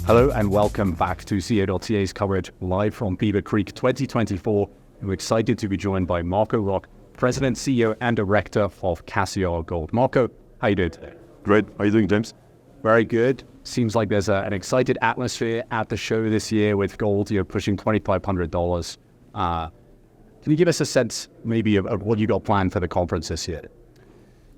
Hello and welcome back to CEO.CA's coverage live from Beaver Creek 2024. We're excited to be joined by Marco Roque, President, CEO and Director of Cassiar Gold. Marco, how are you doing today? Great. How are you doing, James? Very good. Seems like there's an excited atmosphere at the show this year with gold pushing $2,500. Can you give us a sense maybe of what you got planned for the conference this year?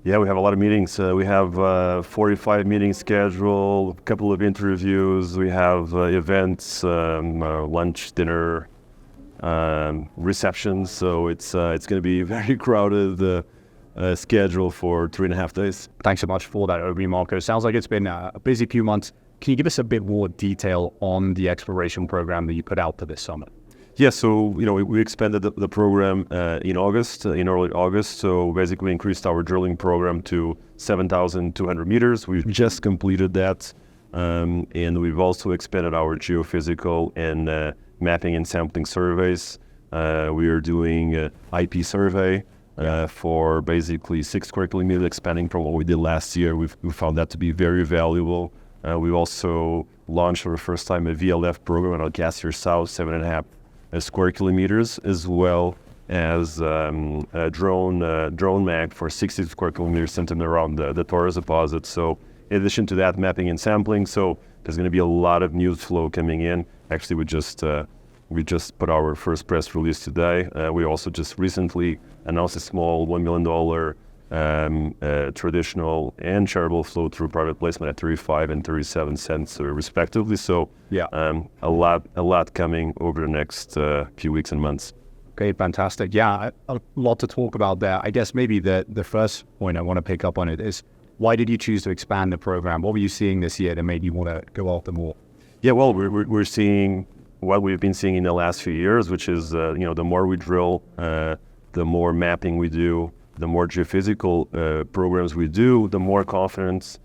Yeah, we have a lot of meetings. We have 45 meetings scheduled, a couple of interviews. We have events, lunch, dinner, receptions. So it's going to be a very crowded schedule for 3.5 days. Thanks so much for that overview, Marco. Sounds like it's been a busy few months. Can you give us a bit more detail on the exploration program that you put out for this summit? Yeah, so we expanded the program in early August. So basically, we increased our drilling program to 7,200 meters. We've just completed that, and we've also expanded our geophysical and mapping and sampling surveys. We are doing an IP survey for basically 6 square kilometers, expanding from what we did last year. We found that to be very valuable. We also launched for the first time a VLF program on Cassiar South, 7.5 square kilometers, as well as a drone mag for 60 square kilometers centered around the Taurus deposit. So in addition to that, mapping and sampling, so there's going to be a lot of news flow coming in. Actually, we just put our first press release today. We also just recently announced a small $1 million traditional and charitable flow through private placement at 35 and 37 cents respectively. So a lot coming over the next few weeks and months. Okay, fantastic. Yeah, a lot to talk about there. I guess maybe the first point I want to pick up on it is, why did you choose to expand the program? What were you seeing this year that made you want to go after more? Yeah, well, we're seeing what we've been seeing in the last few years, which is the more we drill, the more mapping we do, the more geophysical programs we do, the more confidence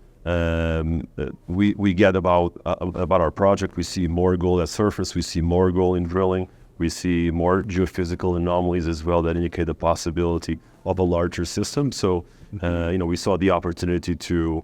we get about our project. We see more gold at surface. We see more gold in drilling. We see more geophysical anomalies as well that indicate the possibility of a larger system. So, we saw the opportunity to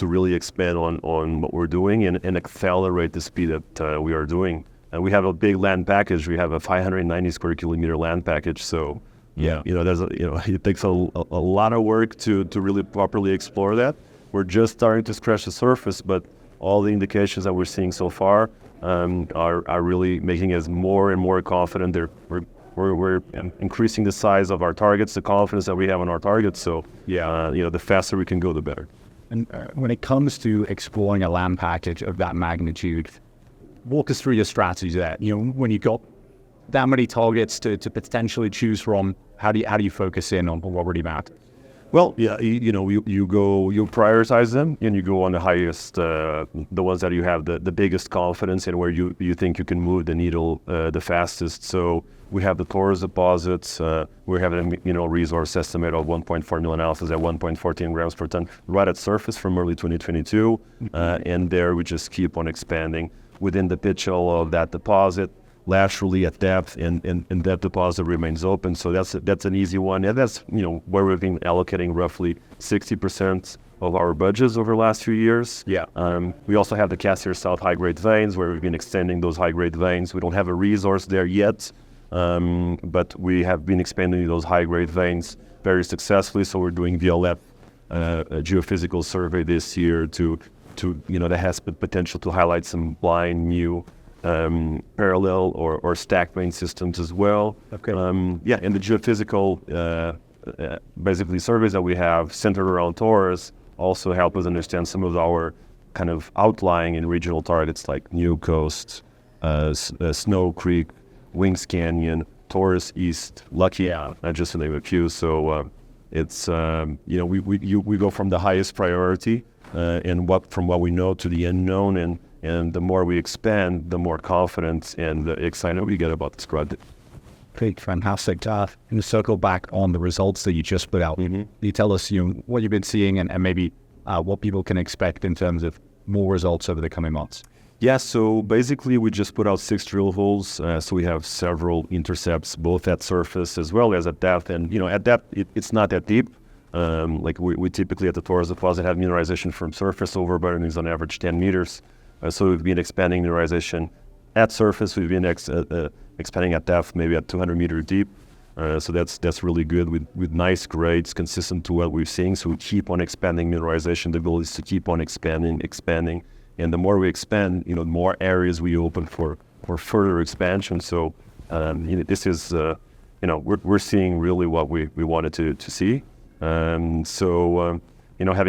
really expand on what we're doing and accelerate the speed that we are doing. And we have a big land package. We have a 590 square kilometer land package. So. Yeah, it takes a lot of work to really properly explore that. We're just starting to scratch the surface, but all the indications that we're seeing so far are really making us more and more confident. We're increasing the size of our targets, the confidence that we have on our targets. So the faster we can go, the better. And when it comes to exploring a land package of that magnitude, walk us through your strategy there. When you got that many targets to potentially choose from, how do you focus in on what really matters? Well, yeah, you prioritize them, and you go on the highest, the ones that you have the biggest confidence in, where you think you can move the needle the fastest. So we have the Taurus deposits. We have a resource estimate of 1.4 million ounces at 1.14 grams per ton right at surface from early 2022, and there we just keep on expanding within the pit shell of that deposit, laterally at depth, and that deposit remains open. So that's an easy one. And that's where we've been allocating roughly 60% of our budgets over the last few years. Yeah. We also have the Cassiar South high-grade veins, where we've been extending those high-grade veins. We don't have a resource there yet, but we have been expanding those high-grade veins very successfully. So we're doing VLF geophysical survey this year that has the potential to highlight some blind new parallel or stacked vein systems as well. Okay. And the geophysical basically surveys that we have centered around Taurus also help us understand some of our kind of outlying and regional targets like New Coast, Snow Creek, Wings Canyon, Taurus East, Lucky, just to name a few. So it's we go from the highest priority and from what we know to the unknown, and the more we expand, the more confidence and excited we get about this project. Great, fantastic. And to circle back on the results that you just put out, you tell us what you've been seeing and maybe what people can expect in terms of more results over the coming months. Yeah, so basically we just put out 6 drill holes. So we have several intercepts, both at surface as well as at depth. And at depth, it's not that deep. Like we typically at the Taurus deposit have mineralization from surface over burnings on average 10 meters. So we've been expanding mineralization at surface. We've been expanding at depth, maybe at 200 meters deep. So that's really good with nice grades, consistent to what we're seeing. So we keep on expanding mineralization. The goal is to keep on expanding. And the more we expand, the more areas we open for further expansion. So this is, we're seeing really what we wanted to see. Having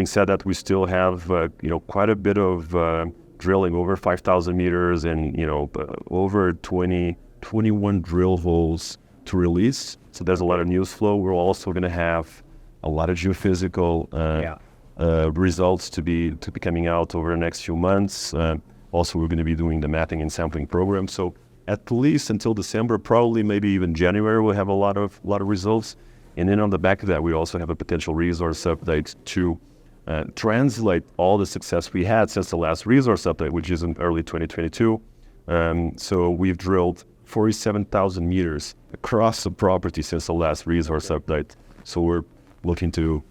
said that, we still have, quite a bit of drilling, over 5,000 meters and, over 21 drill holes to release. So there's a lot of news flow. We're also going to have a lot of geophysical results to be coming out over the next few months. Also, we're going to be doing the mapping and sampling program. So at least until December, probably maybe even January, we'll have a lot of results. And then on the back of that, we also have a potential resource update to translate all the success we had since the last resource update, which is in early 2022. So we've drilled 47,000 meters across the property since the last resource update. So we're looking to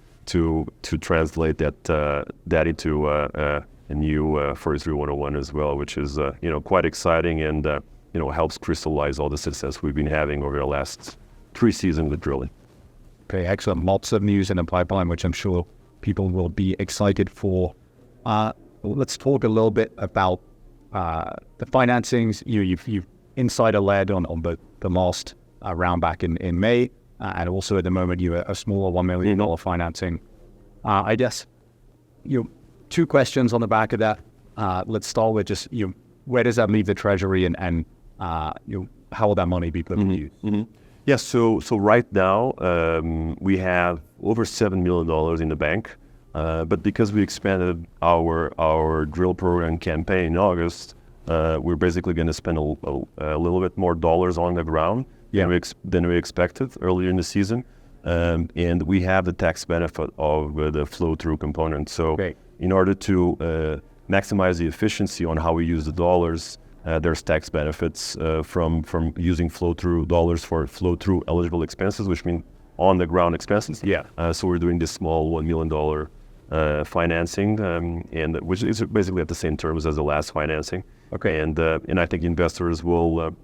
translate that into a new 43-101 as well, which is quite exciting and helps crystallize all the success we've been having over the last 3 seasons with drilling. Okay, excellent. Lots of news in the pipeline, which I'm sure people will be excited for. Let's talk a little bit about the financings. You've insider-led on the last round back in May, and also at the moment you have a smaller $1 million financing. I guess 2 questions on the back of that. Let's start with just where does that leave the Treasury, and how will that money be put to use? Yeah, so right now we have over $7 million in the bank, but because we expanded our drill program campaign in August, we're basically going to spend a little bit more dollars on the ground than we expected earlier in the season, and we have the tax benefit of the flow-through component. So in order to maximize the efficiency on how we use the dollars, there's tax benefits from using flow-through dollars for flow-through eligible expenses, which mean on-the-ground expenses. So we're doing this small $1 million financing, and which is basically at the same terms as the last financing. And I think investors will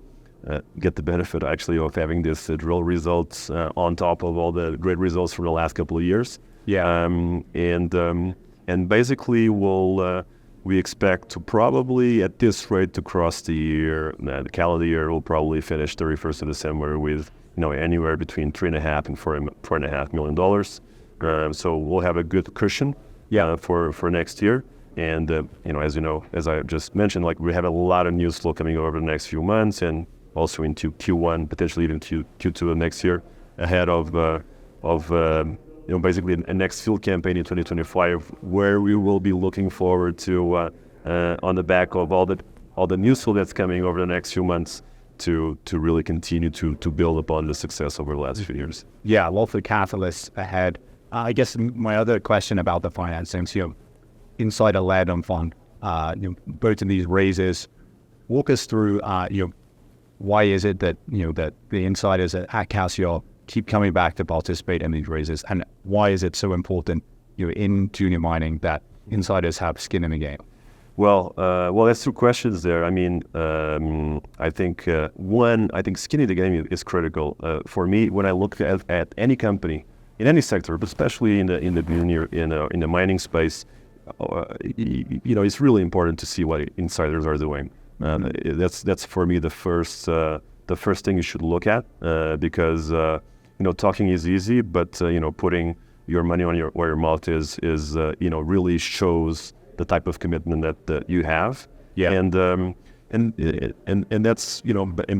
get the benefit actually of having this drill results on top of all the great results from the last couple of years. And basically we expect to probably at this rate to cross the year. The calendar year will probably finish 31st of December with anywhere between $3.5 and $4.5 million. So we'll have a good cushion for next year. And as I just mentioned, we have a lot of news flow coming over the next few months, and also into Q1, potentially even Q2 of next year, ahead of basically a next field campaign in 2025, where we will be looking forward to on the back of all the news flow that's coming over the next few months to really continue to build upon the success over the last few years. Yeah, lots of catalysts ahead. I guess my other question about the financings, insider-led on fund, both in these raises. Walk us through, why is it that that the insiders at Cassiar keep coming back to participate in these raises, and why is it so important, in junior mining that insiders have skin in the game? Well, that's 2 questions there. I mean, I think skin in the game is critical. For me, when I look at any company in any sector, but especially in the mining space, it's really important to see what insiders are doing. That's for me the first thing you should look at, because talking is easy, but putting your money where your mouth is really shows the type of commitment that you have. And that's and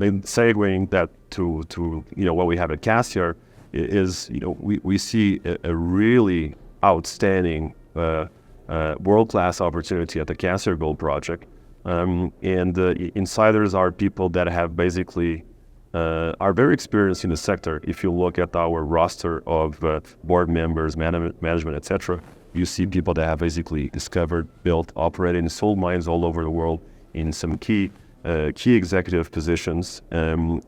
then segueing that to what we have at Cassiar is we see a really outstanding world-class opportunity at the Cassiar Gold Project, and insiders are people that have basically are very experienced in the sector. If you look at our roster of board members, management, etc., you see people that have basically discovered, built, operated, and sold mines all over the world in some key executive positions, and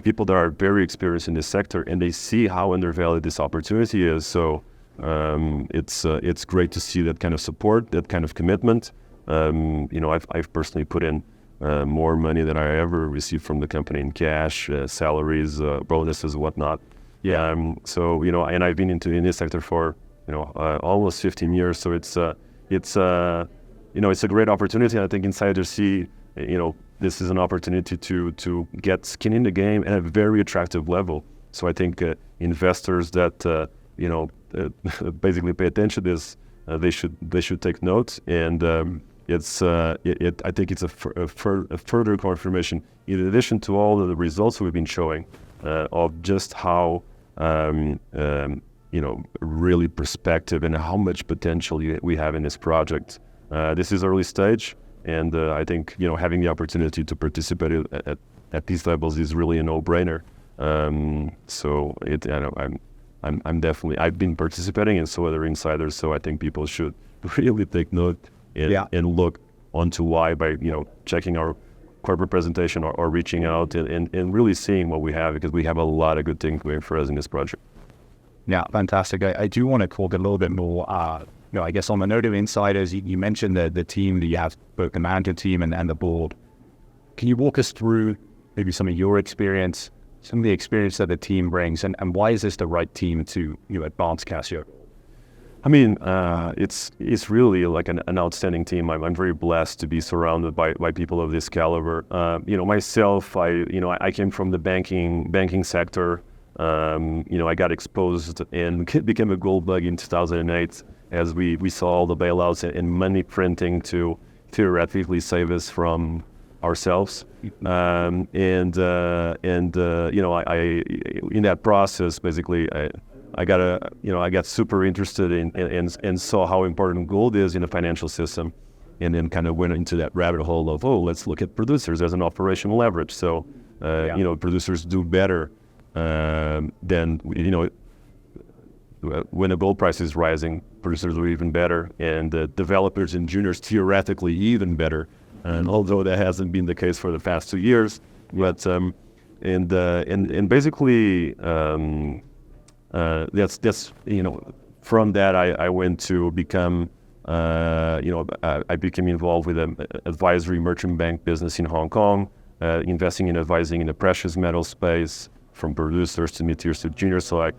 people that are very experienced in this sector, and they see how undervalued this opportunity is. So it's great to see that kind of support, that kind of commitment. I've personally put in more money than I ever received from the company in cash, salaries, bonuses, whatnot. Yeah. And I've been in this sector for almost 15 years. So it's a great opportunity. I think insiders see this is an opportunity to get skin in the game at a very attractive level. So I think investors that basically pay attention to this, they should take note. And I think it's a further confirmation, in addition to all of the results we've been showing, of just how really perspective and how much potential we have in this project. This is early stage, and I think having the opportunity to participate at these levels is really a no-brainer. I've been participating, and so other insiders. So I think people should really take note and look onto why by checking our corporate presentation or reaching out and really seeing what we have, because we have a lot of good things going for us in this project. Yeah, fantastic. I do want to talk a little bit more, I guess on the note of insiders, you mentioned the team that you have, both the management team and the board. Can you walk us through maybe some of your experience, some of the experience that the team brings, and why is this the right team to advance Cassiar? I mean, it's really like an outstanding team. I'm very blessed to be surrounded by people of this caliber. Myself, I came from the banking sector. I got exposed and became a gold bug in 2008 as we saw all the bailouts and money printing to theoretically save us from ourselves. I in that process, basically, I got super interested in and saw how important gold is in the financial system, and then kind of went into that rabbit hole of, let's look at producers as an operational leverage. So, producers do better than, when the gold price is rising, producers are even better, and developers and juniors theoretically even better. And although that hasn't been the case for the past 2 years, but basically that's from that I went to become I became involved with an advisory merchant bank business in Hong Kong, investing and advising in the precious metal space, from producers to mid-tiers to juniors. So I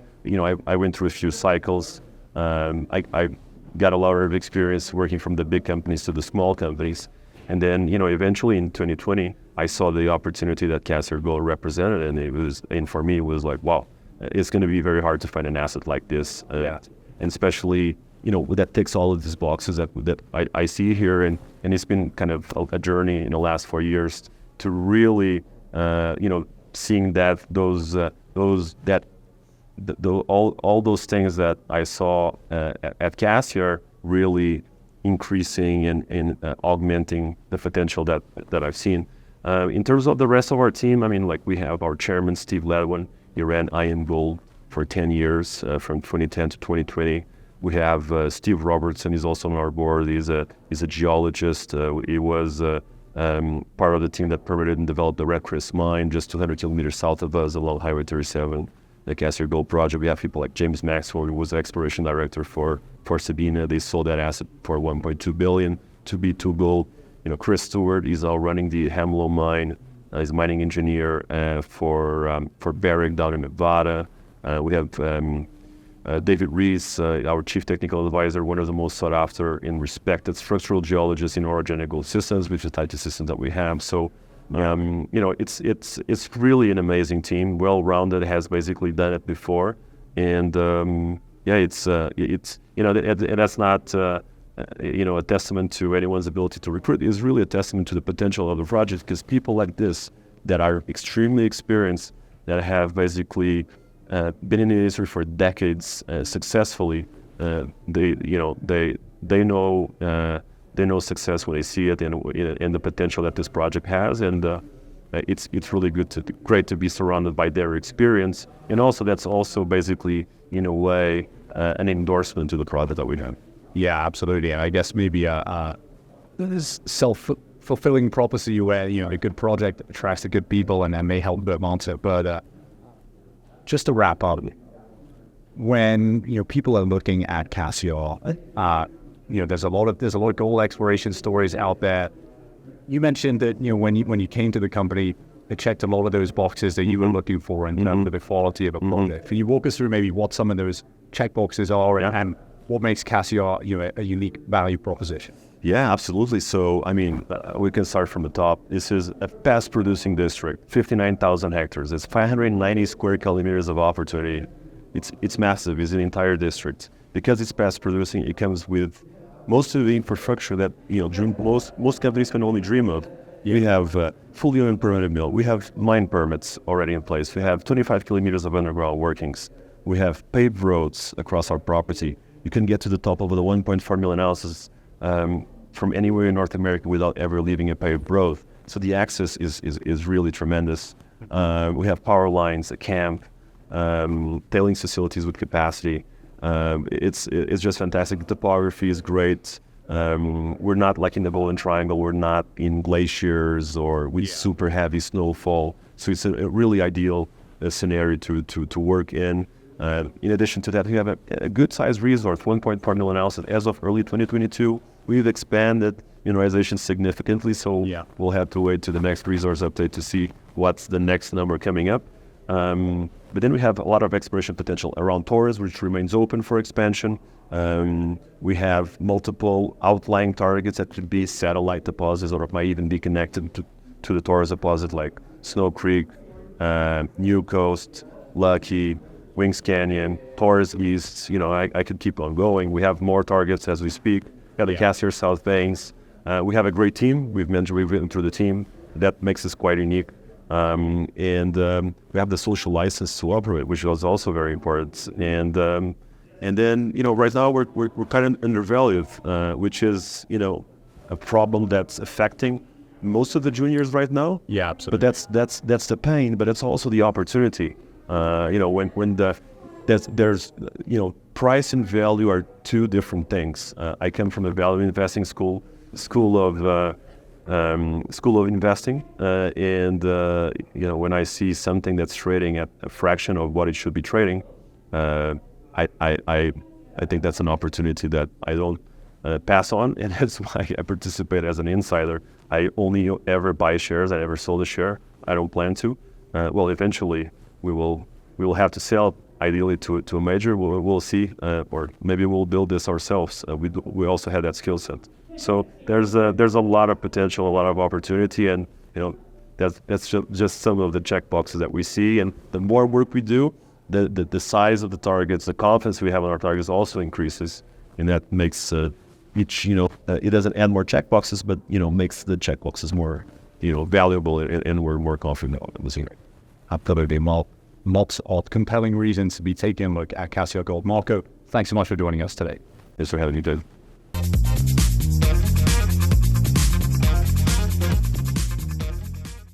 went through a few cycles. I got a lot of experience working from the big companies to the small companies. And then, eventually in 2020, I saw the opportunity that Cassiar Gold represented, and for me, it was like, wow, it's going to be very hard to find an asset like this. And especially, that ticks all of these boxes that I see here. And it's been kind of a journey in the last 4 years to really, seeing that all those things that I saw at Cassiar really increasing and augmenting the potential that I've seen. In terms of the rest of our team, I mean, like, we have our chairman, Steve Ledwin. He ran IM Gold for 10 years, from 2010 to 2020. We have Steve Robertson. He's also on our board. He's a geologist. He was part of the team that permitted and developed the Red Chris mine just 200 kilometers south of us along Highway 37, the Cassiar Gold project. We have people like James Maxwell, who was the exploration director for Sabina. They sold that asset for $1.2 billion to B2 Gold. Chris Stewart is now running the Hemlo mine. He's a mining engineer for Barrick down in Nevada. We have David Rees, our chief technical advisor, one of the most sought after and respected structural geologists in orogenic gold systems, which is the type of system that we have. So, it's really an amazing team, well-rounded, has basically done it before, and it's and that's not a testament to anyone's ability to recruit. It's really a testament to the potential of the project, because people like this that are extremely experienced, that have basically been in the industry for decades successfully, they know success when they see it, and the potential that this project has, and it's really great to be surrounded by their experience, and also that's also basically in a way an endorsement to the product that we have. Yeah, absolutely. And I guess maybe this self-fulfilling prophecy where a good project attracts the good people and may help advance it. But just to wrap up, when people are looking at Cassiar, there's a lot of gold exploration stories out there. You mentioned that when you came to the company, it checked a lot of those boxes that you were looking for in terms of the quality of a project. Can you walk us through maybe what some of those check boxes are and what makes Cassiar a unique value proposition? Yeah, absolutely. So, I mean, we can start from the top. This is a fast-producing district, 59,000 hectares. It's 590 square kilometers of opportunity. It's massive. It's an entire district. Because it's fast-producing, it comes with most of the infrastructure that most companies can only dream of. We have fully owned permitted mill. We have mine permits already in place. We have 25 kilometers of underground workings. We have paved roads across our property. You can get to the top of the 1.4 million ounces from anywhere in North America without ever leaving a paved road. So the access is really tremendous. We have power lines, a camp, tailings facilities with capacity. It's just fantastic. The topography is great. We're not like in the Golden Triangle. We're not in glaciers or with super heavy snowfall. So it's a really ideal scenario to work in. In addition to that, we have a good-sized resource, 1.4 million ounces. As of early 2022, we've expanded mineralization significantly, so we'll have to wait to the next resource update to see what's the next number coming up. But then we have a lot of exploration potential around Torres, which remains open for expansion. We have multiple outlying targets that could be satellite deposits or might even be connected to the Torres deposit, like Snow Creek, New Coast, Lucky, Wings Canyon, Torres East. I could keep on going. We have more targets as we speak. We have the Cassiar South veins. We have a great team. We've written through the team. That makes us quite unique. And we have the social license to operate, which was also very important. And then right now we're kind of undervalued, which is a problem that's affecting most of the juniors right now. Yeah, absolutely. But that's the pain, but it's also the opportunity. When there's price and value are two different things. I come from a value investing school of investing, and when I see something that's trading at a fraction of what it should be trading, I think that's an opportunity that I don't pass on, and that's why I participate as an insider. I only ever buy shares. I never sold a share. I don't plan to. Eventually we will have to sell, ideally to a major. We'll see, or maybe we'll build this ourselves. We also have that skill set. So there's a lot of potential, a lot of opportunity, and that's just some of the check boxes that we see. And the more work we do, the size of the targets, the confidence we have in our targets also increases, and that makes each it doesn't add more check boxes, but makes the check boxes more valuable, and we're more confident on it. Absolutely, lots of compelling reasons to be taking a look at Cassiar Gold. Marco, thanks so much for joining us today. Thanks for having me, Dave.